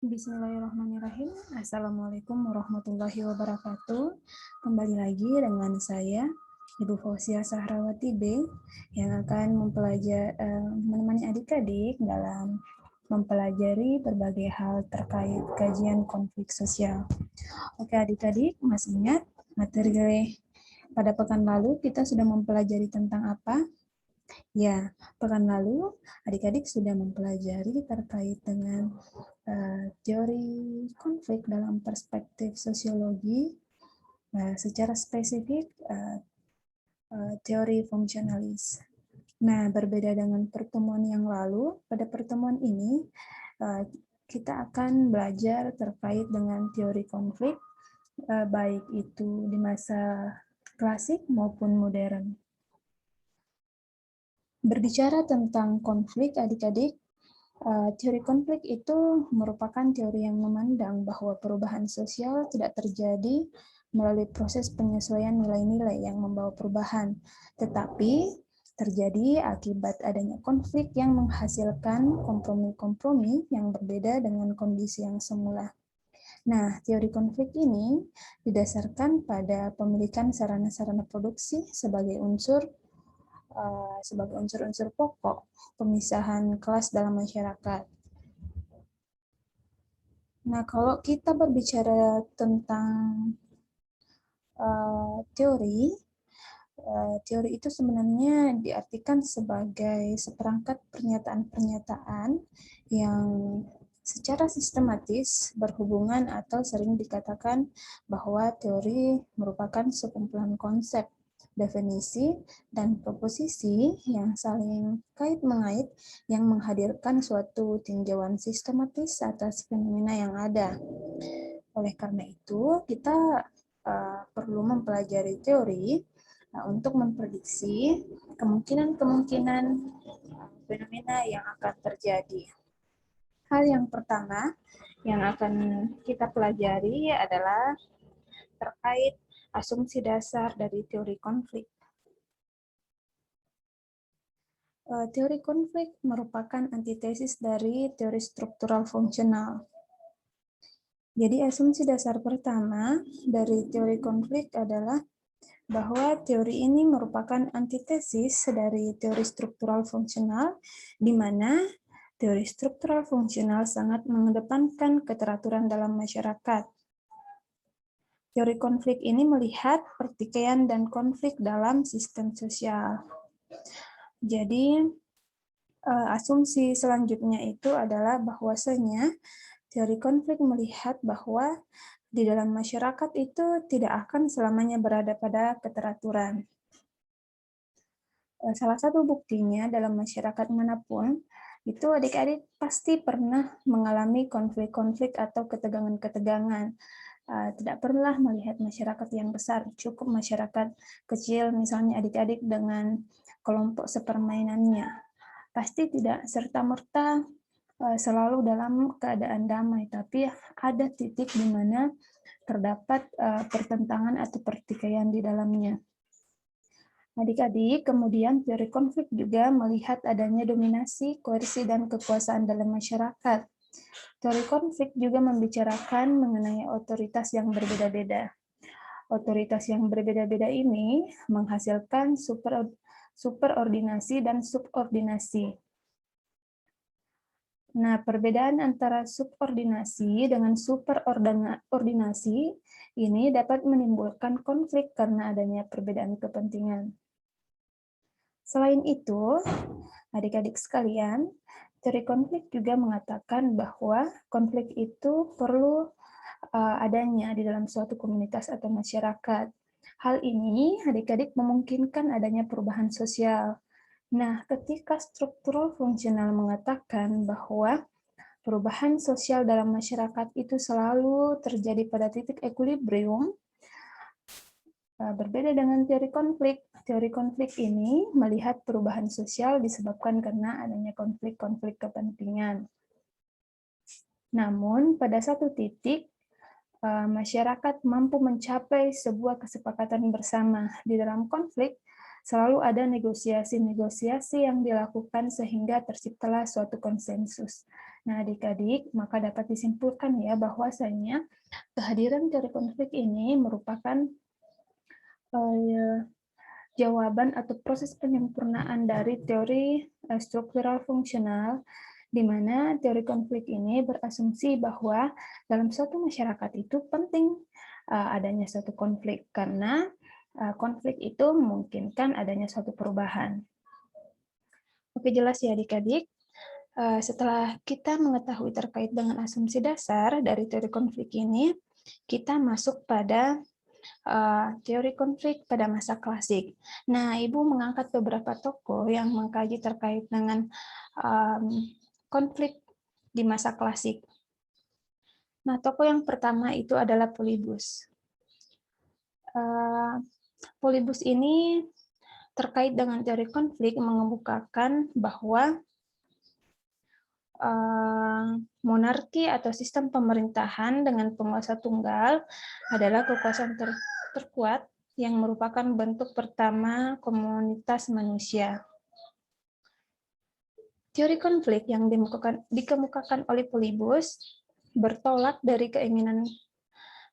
Bismillahirrahmanirrahim. Assalamualaikum warahmatullahi wabarakatuh. Kembali lagi dengan saya, Ibu Fauzia Sahrawati B, yang akan menemani adik-adik dalam mempelajari berbagai hal terkait kajian konflik sosial. Oke adik-adik, masih ingat materi pada pekan lalu kita sudah mempelajari tentang apa? Ya, pekan lalu adik-adik sudah mempelajari terkait dengan teori konflik dalam perspektif sosiologi, secara spesifik teori fungsionalis. Nah, berbeda dengan pertemuan yang lalu, pada pertemuan ini kita akan belajar terkait dengan teori konflik, baik itu di masa klasik maupun modern. Berbicara tentang konflik, adik-adik, teori konflik itu merupakan teori yang memandang bahwa perubahan sosial tidak terjadi melalui proses penyesuaian nilai-nilai yang membawa perubahan, tetapi terjadi akibat adanya konflik yang menghasilkan kompromi-kompromi yang berbeda dengan kondisi yang semula. Nah, teori konflik ini didasarkan pada pemilikan sarana-sarana produksi sebagai unsur-unsur pokok pemisahan kelas dalam masyarakat. Nah, kalau kita berbicara tentang teori itu sebenarnya diartikan sebagai seperangkat pernyataan-pernyataan yang secara sistematis berhubungan atau sering dikatakan bahwa teori merupakan sekumpulan konsep, definisi, dan proposisi yang saling kait-mengait yang menghadirkan suatu tinjauan sistematis atas fenomena yang ada. Oleh karena itu, kita perlu mempelajari teori untuk memprediksi kemungkinan-kemungkinan fenomena yang akan terjadi. Hal yang pertama yang akan kita pelajari adalah terkait asumsi dasar dari teori konflik. Teori konflik merupakan antitesis dari teori struktural fungsional. Jadi asumsi dasar pertama dari teori konflik adalah bahwa teori ini merupakan antitesis dari teori struktural fungsional, di mana teori struktural fungsional sangat mengedepankan keteraturan dalam masyarakat. Teori konflik ini melihat pertikaian dan konflik dalam sistem sosial. Jadi, asumsi selanjutnya itu adalah bahwasanya teori konflik melihat bahwa di dalam masyarakat itu tidak akan selamanya berada pada keteraturan. Salah satu buktinya dalam masyarakat manapun, itu adik-adik pasti pernah mengalami konflik-konflik atau ketegangan-ketegangan. Tidak pernah melihat masyarakat yang besar, cukup masyarakat kecil, misalnya adik-adik dengan kelompok sepermainannya. Pasti tidak serta-merta selalu dalam keadaan damai, tapi ada titik di mana terdapat pertentangan atau pertikaian di dalamnya. Adik-adik, kemudian teori konflik juga melihat adanya dominasi, koersi, dan kekuasaan dalam masyarakat. Teori konflik juga membicarakan mengenai otoritas yang berbeda-beda. Otoritas yang berbeda-beda ini menghasilkan superordinasi dan subordinasi. Nah, perbedaan antara subordinasi dengan superordinasi ini dapat menimbulkan konflik karena adanya perbedaan kepentingan. Selain itu, adik-adik sekalian, teori konflik juga mengatakan bahwa konflik itu perlu adanya di dalam suatu komunitas atau masyarakat. Hal ini adik-adik memungkinkan adanya perubahan sosial. Nah, ketika struktural fungsional mengatakan bahwa perubahan sosial dalam masyarakat itu selalu terjadi pada titik equilibrium, berbeda dengan teori konflik. Teori konflik ini melihat perubahan sosial disebabkan karena adanya konflik-konflik kepentingan. Namun, pada satu titik, masyarakat mampu mencapai sebuah kesepakatan bersama. Di dalam konflik, selalu ada negosiasi-negosiasi yang dilakukan sehingga terciptalah suatu konsensus. Nah, adik-adik, maka dapat disimpulkan ya bahwasanya kehadiran teori konflik ini merupakan jawaban atau proses penyempurnaan dari teori struktural fungsional, di mana teori konflik ini berasumsi bahwa dalam suatu masyarakat itu penting adanya suatu konflik, karena konflik itu memungkinkan adanya suatu perubahan. Oke, jelas ya adik-adik. Setelah kita mengetahui terkait dengan asumsi dasar dari teori konflik ini, kita masuk pada teori konflik pada masa klasik. Nah, Ibu mengangkat beberapa tokoh yang mengkaji terkait dengan konflik di masa klasik. Nah, tokoh yang pertama itu adalah Polybus. Polybus ini terkait dengan teori konflik mengemukakan bahwa monarki atau sistem pemerintahan dengan penguasa tunggal adalah kekuasaan terkuat yang merupakan bentuk pertama komunitas manusia. Teori konflik yang dikemukakan oleh Polybus bertolak dari keinginan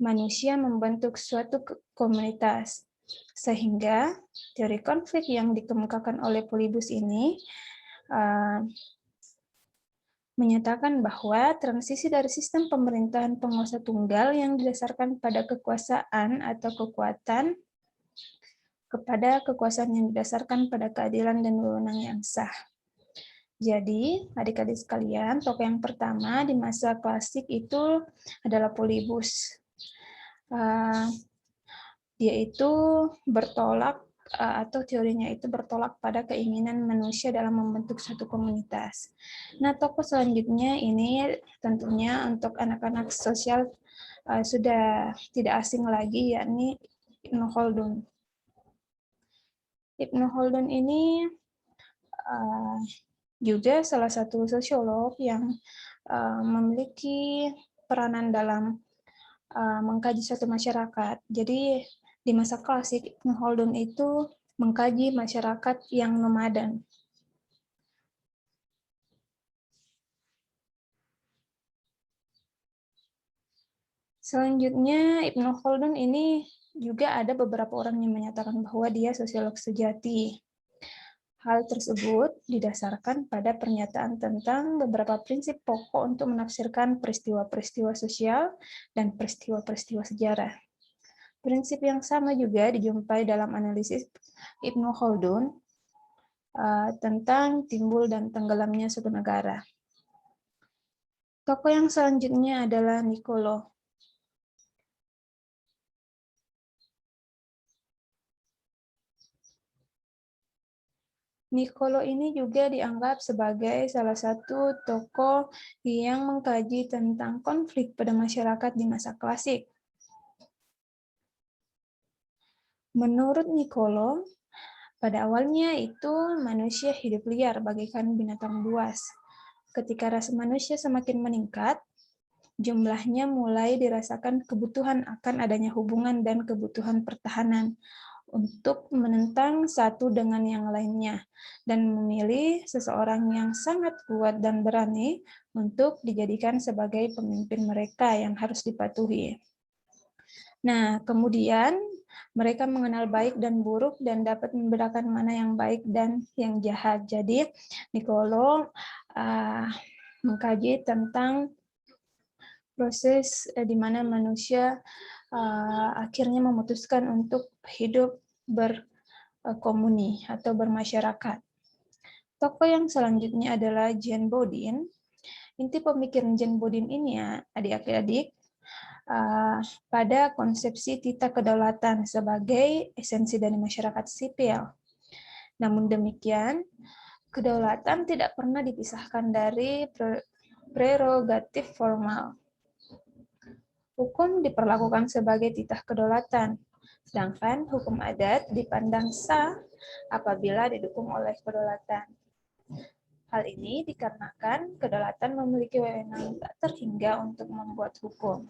manusia membentuk suatu komunitas, sehingga teori konflik yang dikemukakan oleh Polybus ini menyatakan bahwa transisi dari sistem pemerintahan penguasa tunggal yang didasarkan pada kekuasaan atau kekuatan kepada kekuasaan yang didasarkan pada keadilan dan wewenang yang sah. Jadi, adik-adik sekalian, tokoh yang pertama di masa klasik itu adalah Polybus. Dia itu bertolak atau teorinya itu bertolak pada keinginan manusia dalam membentuk suatu komunitas. Nah, tokoh selanjutnya ini tentunya untuk anak-anak sosial sudah tidak asing lagi, yakni Ibnu Khaldun. Ibnu Khaldun ini juga salah satu sosiolog yang memiliki peranan dalam mengkaji suatu masyarakat. Jadi di masa klasik, Ibnu Khaldun itu mengkaji masyarakat yang nomaden. Selanjutnya, Ibnu Khaldun ini juga ada beberapa orang yang menyatakan bahwa dia sosiolog sejati. Hal tersebut didasarkan pada pernyataan tentang beberapa prinsip pokok untuk menafsirkan peristiwa-peristiwa sosial dan peristiwa-peristiwa sejarah. Prinsip yang sama juga dijumpai dalam analisis Ibnu Khaldun tentang timbul dan tenggelamnya suatu negara. Tokoh yang selanjutnya adalah Niccolo. Niccolo ini juga dianggap sebagai salah satu tokoh yang mengkaji tentang konflik pada masyarakat di masa klasik. Menurut Niccolo, pada awalnya itu manusia hidup liar bagaikan binatang buas. Ketika rasa manusia semakin meningkat, jumlahnya mulai dirasakan kebutuhan akan adanya hubungan dan kebutuhan pertahanan untuk menentang satu dengan yang lainnya, dan memilih seseorang yang sangat kuat dan berani untuk dijadikan sebagai pemimpin mereka yang harus dipatuhi. Nah, kemudian mereka mengenal baik dan buruk dan dapat membedakan mana yang baik dan yang jahat. Jadi, Niccolo mengkaji tentang proses di mana manusia akhirnya memutuskan untuk hidup berkomuni atau bermasyarakat. Tokoh yang selanjutnya adalah Jean Bodin. Inti pemikiran Jean Bodin ini ya, adik-adik, pada konsepsi tita kedaulatan sebagai esensi dari masyarakat sipil. Namun demikian, kedaulatan tidak pernah dipisahkan dari prerogatif formal. Hukum diperlakukan sebagai titah kedaulatan, sedangkan hukum adat dipandang sah apabila didukung oleh kedaulatan. Hal ini dikarenakan kedaulatan memiliki wewenang tak terhingga untuk membuat hukum.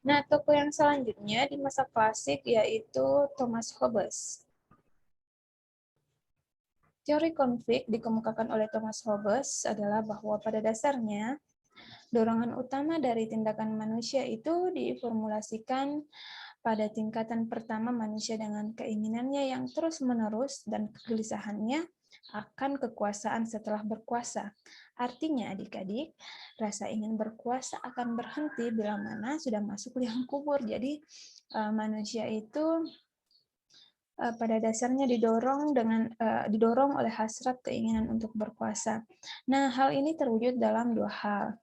Nah, tokoh yang selanjutnya di masa klasik yaitu Thomas Hobbes. Teori konflik dikemukakan oleh Thomas Hobbes adalah bahwa pada dasarnya dorongan utama dari tindakan manusia itu diformulasikan pada tingkatan pertama manusia dengan keinginannya yang terus-menerus dan kegelisahannya akan kekuasaan setelah berkuasa. Artinya adik-adik, rasa ingin berkuasa akan berhenti bila mana sudah masuk liang kubur. Jadi manusia itu pada dasarnya didorong oleh hasrat keinginan untuk berkuasa. Nah, hal ini terwujud dalam dua hal.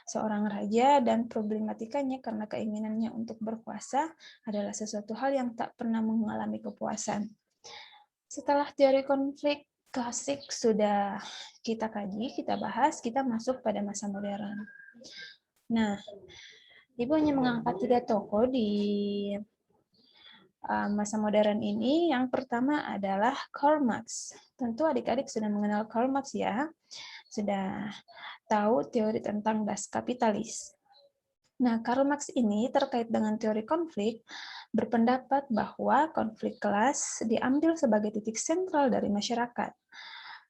Seorang raja dan problematikanya karena keinginannya untuk berkuasa adalah sesuatu hal yang tak pernah mengalami kepuasan. Setelah teori konflik klasik sudah kita kaji, kita bahas, kita masuk pada masa modern. Nah, Ibu hanya mengangkat 3 tokoh di masa modern ini. Yang pertama adalah Karl Marx. Tentu adik-adik sudah mengenal Karl Marx ya, sudah tahu teori tentang Das Kapitalis. Nah, Karl Marx ini terkait dengan teori konflik berpendapat bahwa konflik kelas diambil sebagai titik sentral dari masyarakat.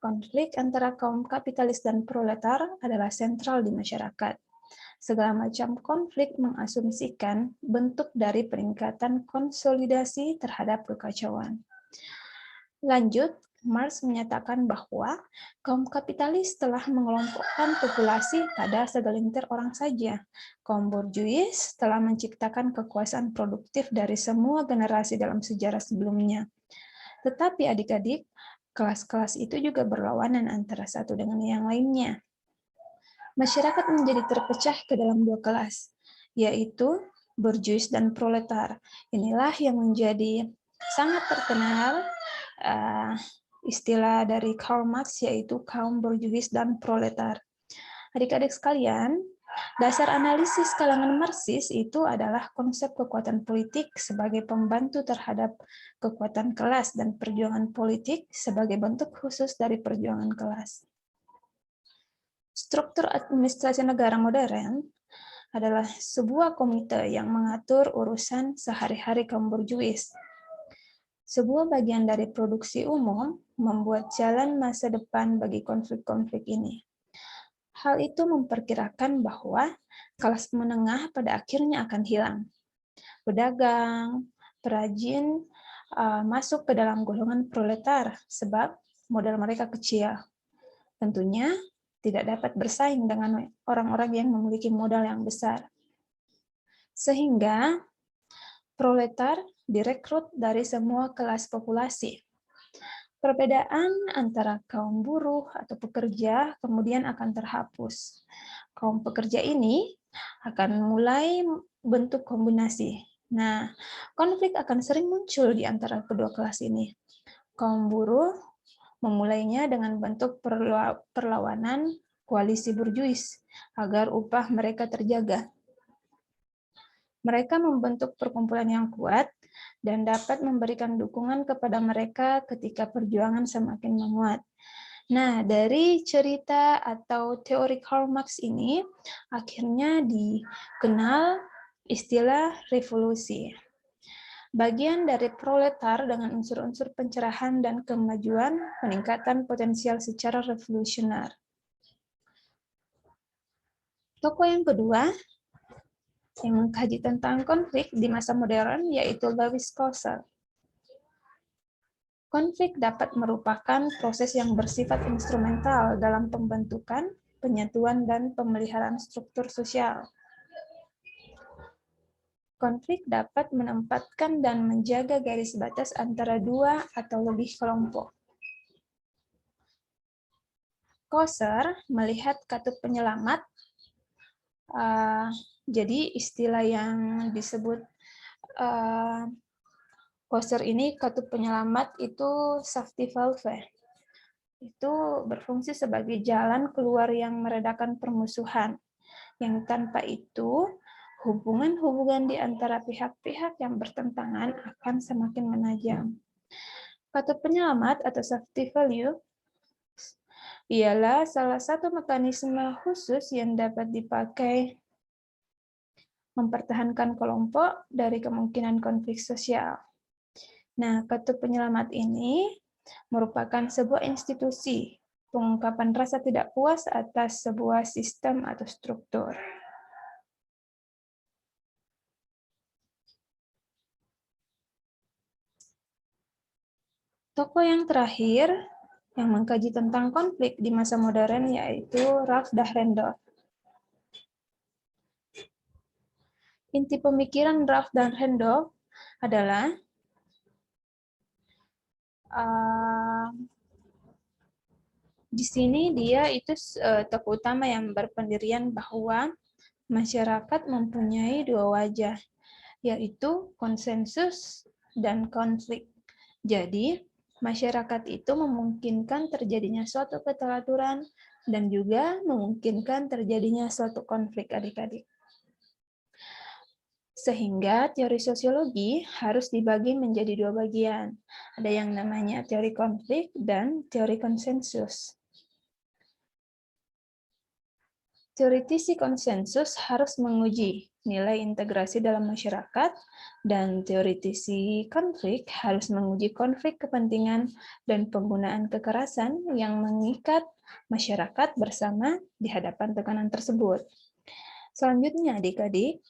Konflik antara kaum kapitalis dan proletar adalah sentral di masyarakat. Segala macam konflik mengasumsikan bentuk dari peningkatan konsolidasi terhadap kekacauan. Lanjut, Marx menyatakan bahwa kaum kapitalis telah mengelompokkan populasi pada segelintir orang saja. Kaum borjuis telah menciptakan kekuasaan produktif dari semua generasi dalam sejarah sebelumnya. Tetapi adik-adik, kelas-kelas itu juga berlawanan antara satu dengan yang lainnya. Masyarakat menjadi terpecah ke dalam 2 kelas, yaitu borjuis dan proletar. Inilah yang menjadi sangat terkenal istilah dari Karl Marx, yaitu kaum borjuis dan proletar. Adik-adik sekalian, dasar analisis kalangan Marxis itu adalah konsep kekuatan politik sebagai pembantu terhadap kekuatan kelas dan perjuangan politik sebagai bentuk khusus dari perjuangan kelas. Struktur administrasi negara modern adalah sebuah komite yang mengatur urusan sehari-hari kaum borjuis. Sebuah bagian dari produksi umum membuat jalan masa depan bagi konflik-konflik ini. Hal itu memperkirakan bahwa kelas menengah pada akhirnya akan hilang. Pedagang, perajin masuk ke dalam golongan proletar sebab modal mereka kecil. Tentunya tidak dapat bersaing dengan orang-orang yang memiliki modal yang besar. Sehingga proletar direkrut dari semua kelas populasi. Perbedaan antara kaum buruh atau pekerja kemudian akan terhapus. Kaum pekerja ini akan mulai bentuk kombinasi. Nah, konflik akan sering muncul di antara kedua kelas ini. Kaum buruh memulainya dengan bentuk perlawanan koalisi borjuis agar upah mereka terjaga. Mereka membentuk perkumpulan yang kuat dan dapat memberikan dukungan kepada mereka ketika perjuangan semakin menguat. Nah, dari cerita atau teori Karl Marx ini akhirnya dikenal istilah revolusi. Bagian dari proletar dengan unsur-unsur pencerahan dan kemajuan peningkatan potensial secara revolusioner. Tokoh yang kedua yang mengkaji tentang konflik di masa modern yaitu Lewis Coser. Konflik dapat merupakan proses yang bersifat instrumental dalam pembentukan, penyatuan, dan pemeliharaan struktur sosial. Konflik dapat menempatkan dan menjaga garis batas antara 2 atau lebih kelompok. Coser melihat katup penyelamat, jadi istilah yang disebut Coser ini katup penyelamat itu safety valve. Itu berfungsi sebagai jalan keluar yang meredakan permusuhan. Yang tanpa itu, hubungan-hubungan di antara pihak-pihak yang bertentangan akan semakin menajam. Katup penyelamat atau safety valve ialah salah satu mekanisme khusus yang dapat dipakai mempertahankan kelompok dari kemungkinan konflik sosial. Nah, katup penyelamat ini merupakan sebuah institusi, pengungkapan rasa tidak puas atas sebuah sistem atau struktur. Tokoh yang terakhir yang mengkaji tentang konflik di masa modern yaitu Ralph Dahrendorf. Inti pemikiran Ralph Dahrendorf adalah di sini dia itu tokoh utama yang berpendirian bahwa masyarakat mempunyai dua wajah, yaitu konsensus dan konflik. Jadi, masyarakat itu memungkinkan terjadinya suatu keteraturan dan juga memungkinkan terjadinya suatu konflik adik-adik. Sehingga teori sosiologi harus dibagi menjadi dua bagian. Ada yang namanya teori konflik dan teori konsensus. Teoritisi konsensus harus menguji nilai integrasi dalam masyarakat, dan teoritisi konflik harus menguji konflik kepentingan dan penggunaan kekerasan yang mengikat masyarakat bersama di hadapan tekanan tersebut. Selanjutnya, adik-adik,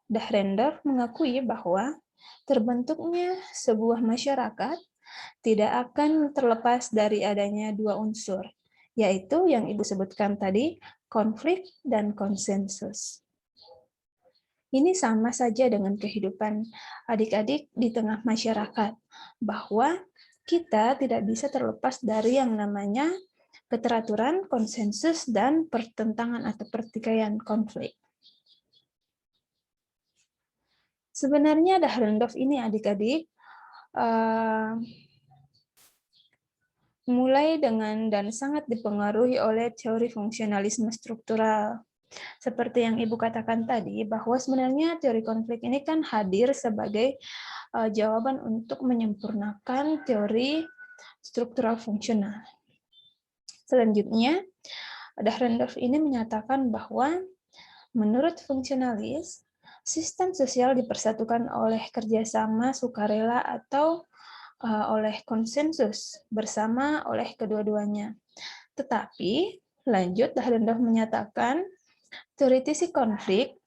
Dahrendorf mengakui bahwa terbentuknya sebuah masyarakat tidak akan terlepas dari adanya dua unsur, yaitu yang Ibu sebutkan tadi, konflik dan konsensus. Ini sama saja dengan kehidupan adik-adik di tengah masyarakat, bahwa kita tidak bisa terlepas dari yang namanya keteraturan, konsensus, dan pertentangan atau pertikaian konflik. Sebenarnya Dahrendorf ini adik-adik mulai dengan dan sangat dipengaruhi oleh teori fungsionalisme struktural. Seperti yang Ibu katakan tadi, bahwa sebenarnya teori konflik ini kan hadir sebagai jawaban untuk menyempurnakan teori struktural fungsional. Selanjutnya, Dahrendorf ini menyatakan bahwa menurut fungsionalis, sistem sosial dipersatukan oleh kerjasama sukarela atau oleh konsensus bersama oleh kedua-duanya. Tetapi, lanjut Dahrendorf menyatakan, teoritisi konflik,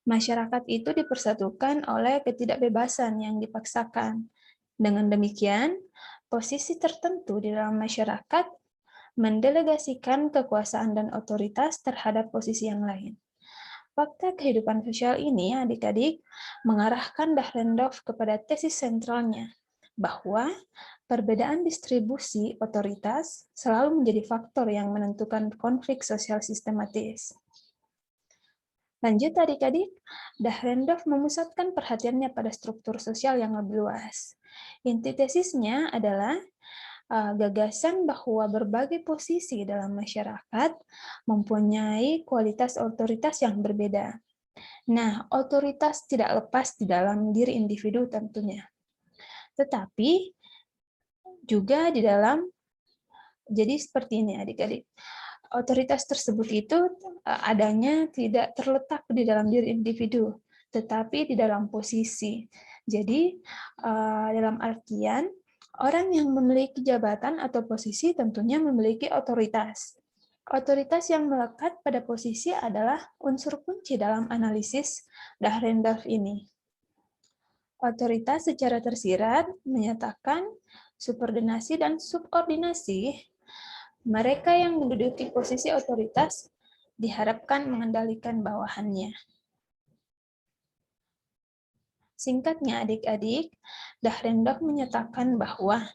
masyarakat itu dipersatukan oleh ketidakbebasan yang dipaksakan. Dengan demikian, posisi tertentu di dalam masyarakat mendelegasikan kekuasaan dan otoritas terhadap posisi yang lain. Fakta kehidupan sosial ini, adik-adik, mengarahkan Dahrendorf kepada tesis sentralnya, bahwa perbedaan distribusi otoritas selalu menjadi faktor yang menentukan konflik sosial sistematis. Lanjut adik-adik, Dahrendorf memusatkan perhatiannya pada struktur sosial yang lebih luas. Inti tesisnya adalah gagasan bahwa berbagai posisi dalam masyarakat mempunyai kualitas otoritas yang berbeda. Nah, otoritas tidak lepas di dalam diri individu tentunya. Tetapi juga di dalam, jadi seperti ini adik-adik, otoritas tersebut itu adanya tidak terletak di dalam diri individu, tetapi di dalam posisi. Jadi, dalam artian, orang yang memiliki jabatan atau posisi tentunya memiliki otoritas. Otoritas yang melekat pada posisi adalah unsur kunci dalam analisis Dahrendorf ini. Otoritas secara tersirat menyatakan subordinasi dan subordinasi. Mereka yang menduduki posisi otoritas diharapkan mengendalikan bawahannya. Singkatnya adik-adik, Dahrendorf menyatakan bahwa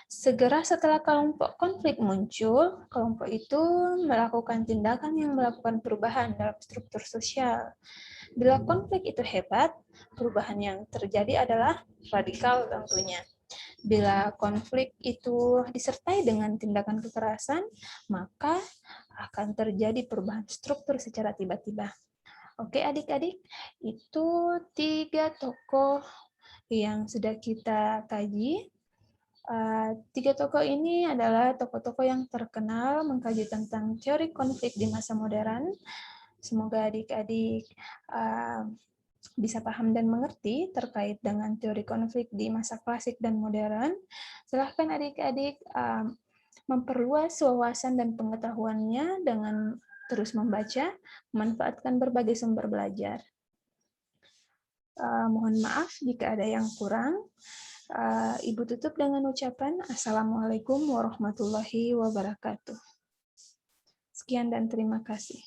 segera setelah kelompok konflik muncul, kelompok itu melakukan tindakan yang melakukan perubahan dalam struktur sosial. Bila konflik itu hebat, perubahan yang terjadi adalah radikal tentunya. Bila konflik itu disertai dengan tindakan kekerasan, maka akan terjadi perubahan struktur secara tiba-tiba. Oke adik-adik, itu 3 tokoh yang sudah kita kaji. 3 tokoh ini adalah tokoh-tokoh yang terkenal mengkaji tentang teori konflik di masa modern. Semoga adik-adik bisa paham dan mengerti terkait dengan teori konflik di masa klasik dan modern, silahkan adik-adik memperluas wawasan dan pengetahuannya dengan terus membaca, memanfaatkan berbagai sumber belajar. Mohon maaf jika ada yang kurang. Ibu tutup dengan ucapan Assalamualaikum warahmatullahi wabarakatuh. Sekian dan terima kasih.